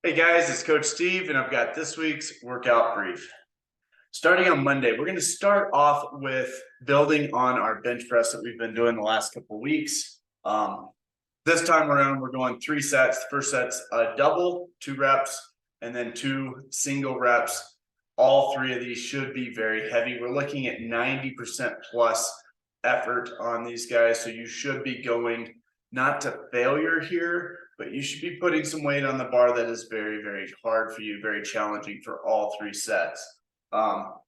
Hey guys, it's Coach Steve, and I've got this week's workout brief. Starting on Monday, we're going to start off with building on our bench press that we've been doing the last couple of weeks. This time around, we're going 3 sets. The first set's a double, 2 reps, and then 2 single reps. All 3 of these should be very heavy. We're looking at 90% plus effort on these guys, so you should be going not to failure here, but you should be putting some weight on the bar that is very, very hard for you, very challenging for all 3 sets. And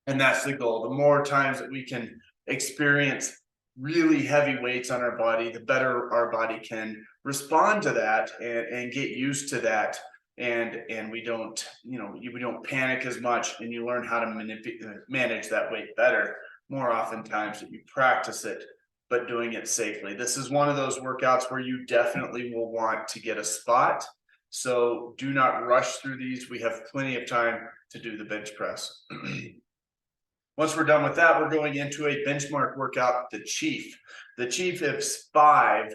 that's the goal. The more times that we can experience really heavy weights on our body, the better our body can respond to that and get used to that. And we don't, we don't panic as much, and you learn how to manage that weight better more oftentimes that you practice it, but doing it safely. This is one of those workouts where you definitely will want to get a spot. So do not rush through these. We have plenty of time to do the bench press. Once we're done with that, we're going into a benchmark workout, the Chief. The Chief is 5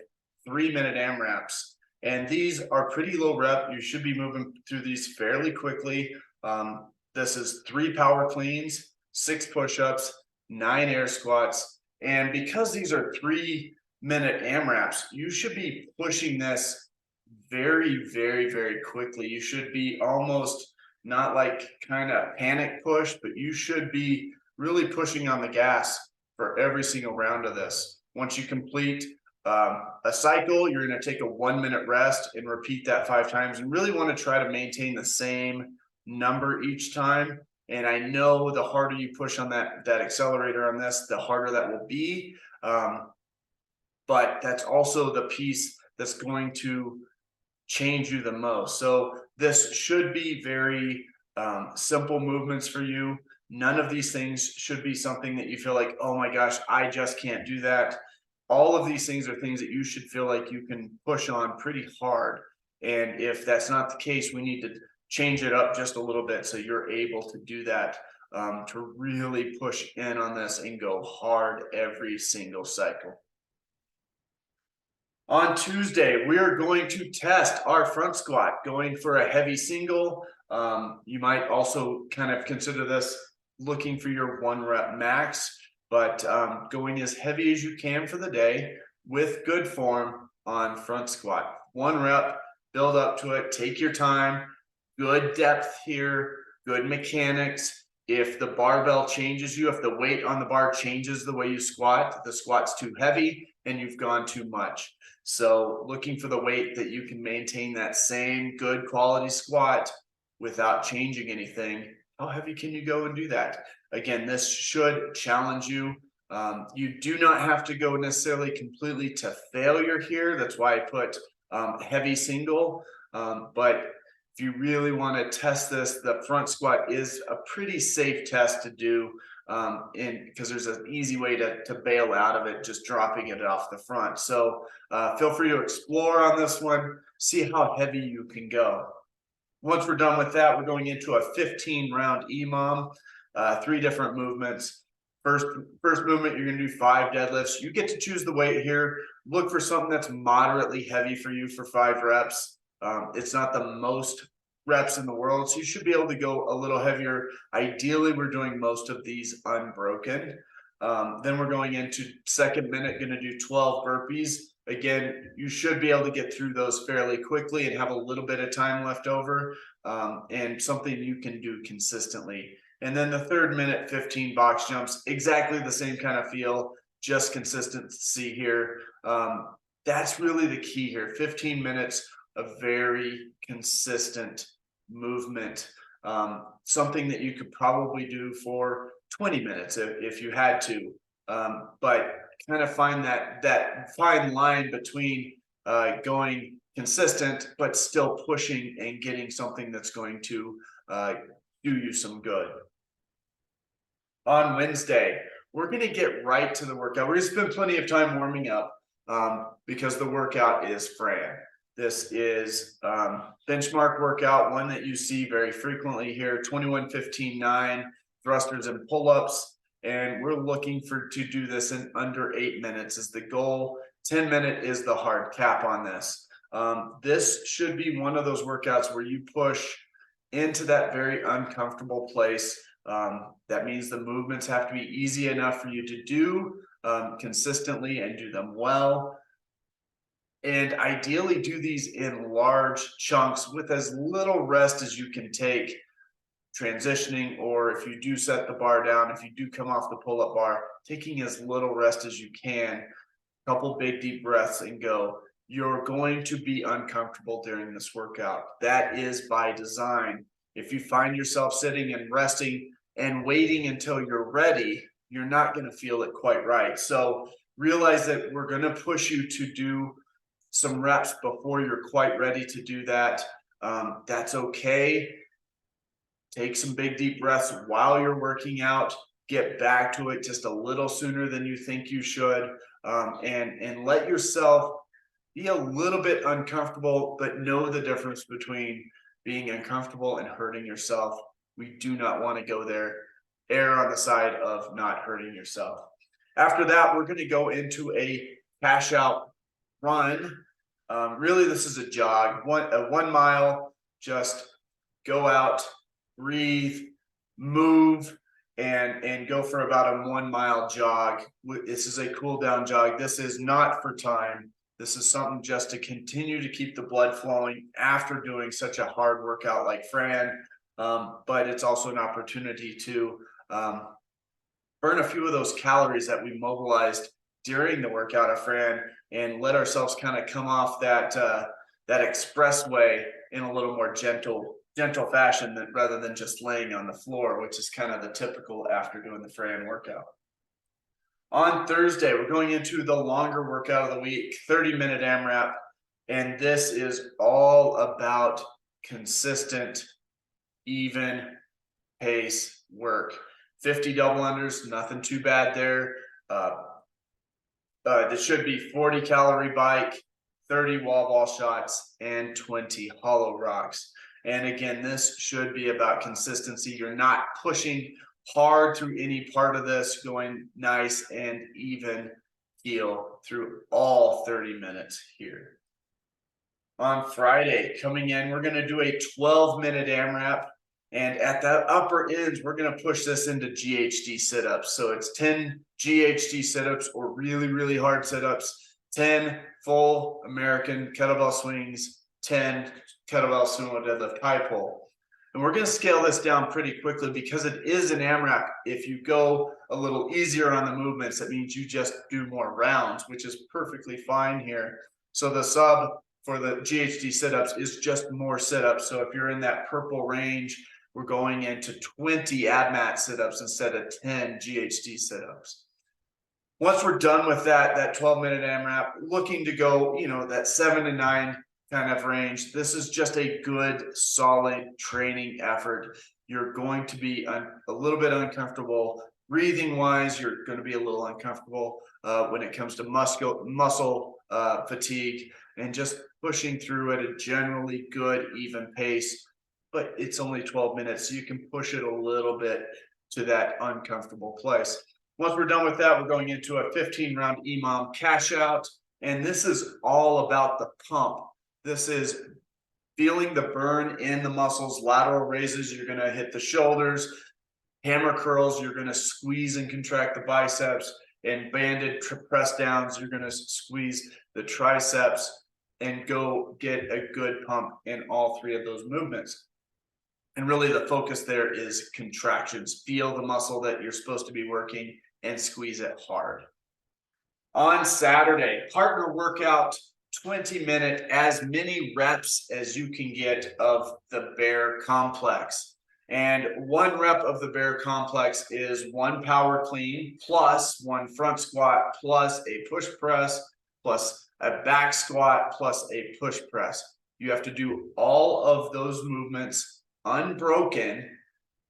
3-minute AMRAPs. And these are pretty low rep. You should be moving through these fairly quickly. This is 3 power cleans, 6 push-ups, 9 air squats. And because these are 3-minute AMRAPs, you should be pushing this very, very, very quickly. You should be almost not like kind of panic push, but you should be really pushing on the gas for every single round of this. Once you complete a cycle, you're going to take a 1-minute rest and repeat that 5 times, and really want to try to maintain the same number each time. And I know the harder you push on that accelerator on this, the harder that will be. But that's also the piece that's going to change you the most. So this should be very simple movements for you. None of these things should be something that you feel like, oh my gosh, I just can't do that. All of these things are things that you should feel like you can push on pretty hard. And if that's not the case, we need to change it up just a little bit so you're able to do that, to really push in on this and go hard every single cycle. On Tuesday, we are going to test our front squat, going for a heavy single. You might also kind of consider this looking for your 1 rep max, but going as heavy as you can for the day with good form on front squat. 1 rep, build up to it, take your time, good depth here, good mechanics. If the barbell changes you, if the weight on the bar changes the way you squat, the squat's too heavy and you've gone too much. So looking for the weight that you can maintain that same good quality squat without changing anything. How heavy can you go and do that? Again, this should challenge you. You do not have to go necessarily completely to failure here. That's why I put heavy single. But if you really want to test this, the front squat is a pretty safe test to do, because there's an easy way to bail out of it, just dropping it off the front. So feel free to explore on this one, see how heavy you can go. Once we're done with that, we're going into a 15-round EMOM, 3 different movements. First movement, you're going to do 5 deadlifts. You get to choose the weight here. Look for something that's moderately heavy for you for 5 reps. It's not the most reps in the world, so you should be able to go a little heavier. Ideally, we're doing most of these unbroken. Then we're going into 2nd minute, going to do 12 burpees. Again, you should be able to get through those fairly quickly and have a little bit of time left over, and something you can do consistently. And then the 3rd minute, 15 box jumps, exactly the same kind of feel, just consistency here. That's really the key here. 15 minutes of very consistent movement, something that you could probably do for 20 minutes if you had to, but kind of find that fine line between going consistent but still pushing and getting something that's going to do you some good. On Wednesday, we're going to get right to the workout. We're going to spend plenty of time warming up, because the workout is Fran. This is benchmark workout, one that you see very frequently here, 21-15-9 thrusters and pull-ups. And we're looking to do this in under 8 minutes is the goal. 10-minute is the hard cap on this. This should be one of those workouts where you push into that very uncomfortable place. That means the movements have to be easy enough for you to do consistently and do them well. And ideally do these in large chunks with as little rest as you can take transitioning, or if you do set the bar down, if you do come off the pull-up bar, taking as little rest as you can, couple big deep breaths and go. You're going to be uncomfortable during this workout. That is by design. If you find yourself sitting and resting and waiting until you're ready, you're not going to feel it quite right. So realize that we're going to push you to do some reps before you're quite ready to do that. That's okay. Take some big deep breaths while you're working out. Get back to it just a little sooner than you think you should, and let yourself be a little bit uncomfortable, but know the difference between being uncomfortable and hurting yourself. We do not want to go there. Err on the side of not hurting yourself. After that, we're going to go into a cash out run. Really, this is a jog, a 1 mile. Just go out, breathe, move, and go for about a 1 mile jog. This is a cool down jog. This is not for time. This is something just to continue to keep the blood flowing after doing such a hard workout like Fran. But it's also an opportunity to burn a few of those calories that we mobilized during the workout of Fran and let ourselves kind of come off that expressway in a little more gentle fashion rather than just laying on the floor, which is kind of the typical after doing the Fran workout. On Thursday, we're going into the longer workout of the week, 30-minute AMRAP, and this is all about consistent, even pace work. 50 double unders, nothing too bad there. This should be 40 calorie bike, 30 wall ball shots, and 20 hollow rocks. And again, this should be about consistency. You're not pushing hard through any part of this, going nice and even keel through all 30 minutes here. On Friday, coming in, we're going to do a 12-minute AMRAP. And at the upper ends, we're going to push this into GHD sit-ups. So it's 10 GHD sit-ups or really, really hard sit-ups, 10 full American kettlebell swings, 10 kettlebell sumo deadlift high pull. And we're going to scale this down pretty quickly because it is an AMRAP. If you go a little easier on the movements, that means you just do more rounds, which is perfectly fine here. So the sub for the GHD sit-ups is just more sit-ups. So if you're in that purple range, we're going into 20 ab mat sit-ups instead of 10 GHD sit-ups. Once we're done with that 12-minute AMRAP, looking to go, that 7 to 9 kind of range. This is just a good, solid training effort. You're going to be a little bit uncomfortable. Breathing wise, you're going to be a little uncomfortable when it comes to muscle fatigue, and just pushing through at a generally good, even pace. But it's only 12 minutes, so you can push it a little bit to that uncomfortable place. Once we're done with that, we're going into a 15-round EMOM cash out. And this is all about the pump. This is feeling the burn in the muscles. Lateral raises, you're going to hit the shoulders. Hammer curls, you're going to squeeze and contract the biceps. And banded press downs, you're going to squeeze the triceps and go get a good pump in all three of those movements. And really the focus there is contractions. Feel the muscle that you're supposed to be working and squeeze it hard. On Saturday, partner workout, 20-minute, as many reps as you can get of the bear complex. And 1 rep of the bear complex is 1 power clean plus 1 front squat plus a push press plus a back squat plus a push press. You have to do all of those movements unbroken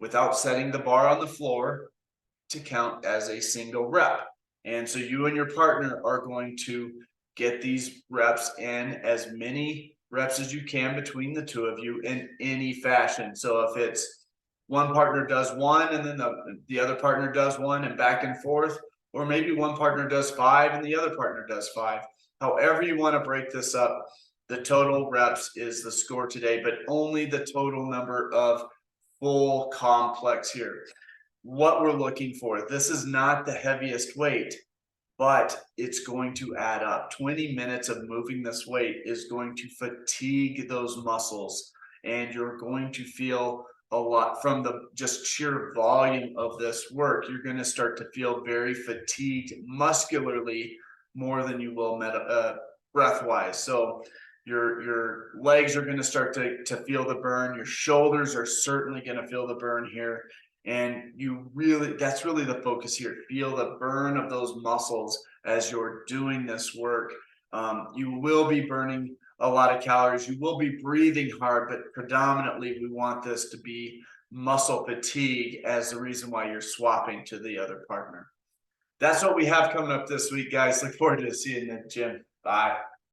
without setting the bar on the floor to count as a single rep. And so you and your partner are going to get these reps in, as many reps as you can between the two of you in any fashion. So if it's one partner does 1 and then the other partner does 1 and back and forth, or maybe one partner does 5 and the other partner does 5. However you want to break this up, The total reps is the score today, but only the total number of full complex here. What we're looking for, this is not the heaviest weight, but it's going to add up. 20 minutes of moving this weight is going to fatigue those muscles, and you're going to feel a lot from the just sheer volume of this work. You're going to start to feel very fatigued muscularly more than you will breath wise. So your legs are going to start to feel the burn. Your shoulders are certainly going to feel the burn here. And that's really the focus here. Feel the burn of those muscles as you're doing this work. You will be burning a lot of calories. You will be breathing hard, but predominantly we want this to be muscle fatigue as the reason why you're swapping to the other partner. That's what we have coming up this week, guys. Look forward to seeing you in the gym. Bye.